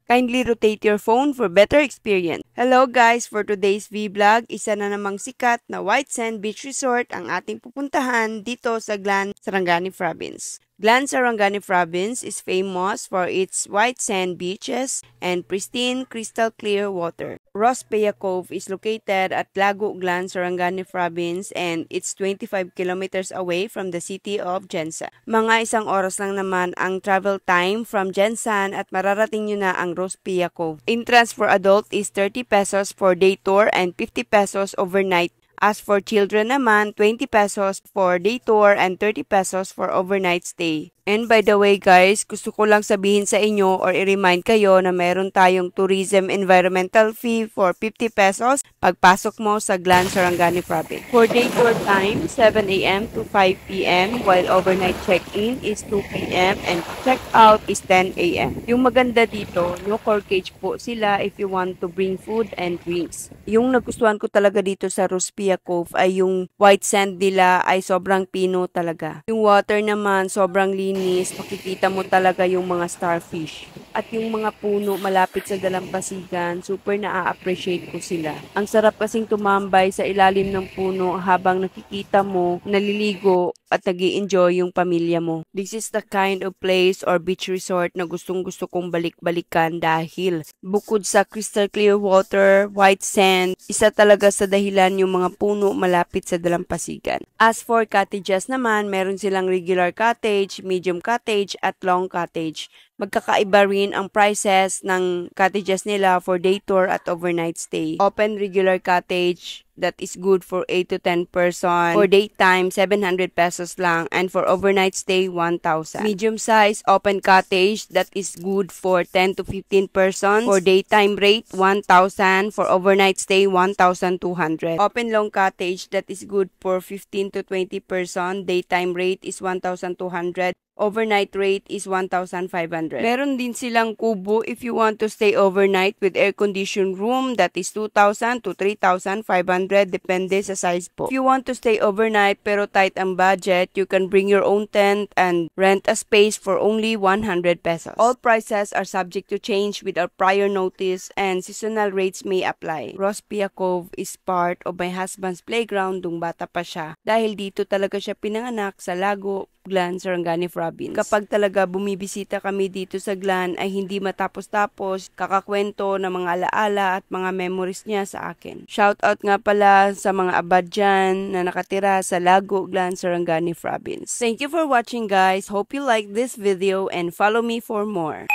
Kindly rotate your phone for better experience. Hello guys! For today's vlog, isa na namang sikat na white sand beach resort ang ating pupuntahan dito sa Glan, Sarangani Province. Glan, Sarangani Province is famous for its white sand beaches and pristine crystal clear water. Rospea Cove is located at Lago Glan, Sarangani Province and it's 25 kilometers away from the city of Jensan. Mga isang oras lang naman ang travel time from Jensan at mararating nyo na ang Rospea Cove. Entrance for adult is 30 pesos for day tour and 50 pesos overnight. As for children naman, 20 pesos for day tour and 30 pesos for overnight stay. And by the way guys, gusto ko lang sabihin sa inyo or i-remind kayo na meron tayong tourism environmental fee for 50 pesos pagpasok mo sa Glan, Sarangani Province. For day tour time, 7 a.m. to 5 p.m. while overnight check-in is 2 p.m. and check-out is 10 a.m. Yung maganda dito, no corkage po sila if you want to bring food and drinks. Yung nagustuhan ko talaga dito sa Rospea Cove ay yung white sand nila ay sobrang pino talaga. Yung water naman sobrang linis. Makikita mo talaga yung mga starfish. At yung mga puno malapit sa dalampasigan, super na-appreciate ko sila. Ang sarap kasing tumambay sa ilalim ng puno habang nakikita mo, naliligo at nag-i-enjoy yung pamilya mo. This is the kind of place or beach resort na gustong-gusto kong balik-balikan dahil bukod sa crystal clear water, white sand, isa talaga sa dahilan yung mga puno malapit sa dalampasigan. As for cottages naman, meron silang regular cottage, medium cottage at long cottage. Magkakaiba rin ang prices ng cottages nila for day tour at overnight stay. Open regular cottage that is good for 8 to 10 person. For daytime, 700 pesos lang. And for overnight stay, 1,000. Medium size open cottage that is good for 10 to 15 persons. For daytime rate, 1,000. For overnight stay, 1,200. Open long cottage that is good for 15 to 20 person. Daytime rate is 1,200. Overnight rate is 1,500. Meron din silang kubo if you want to stay overnight with air-conditioned room that is 2,000 to 3,500 depende sa size po. If you want to stay overnight pero tight ang budget, you can bring your own tent and rent a space for only 100 pesos. All prices are subject to change without prior notice and seasonal rates may apply. Rospea Cove is part of my husband's playground nung bata pa siya dahil dito talaga siya pinanganak sa Lago Glan, Sarangani Province. Kapag talaga bumibisita kami dito sa Glan ay hindi matapos-tapos kakakwento ng mga alaala at mga memories niya sa akin. Shoutout nga pala sa mga abad dyan na nakatira sa Lago Glan, Sarangani Province. Thank you for watching guys. Hope you like this video and follow me for more.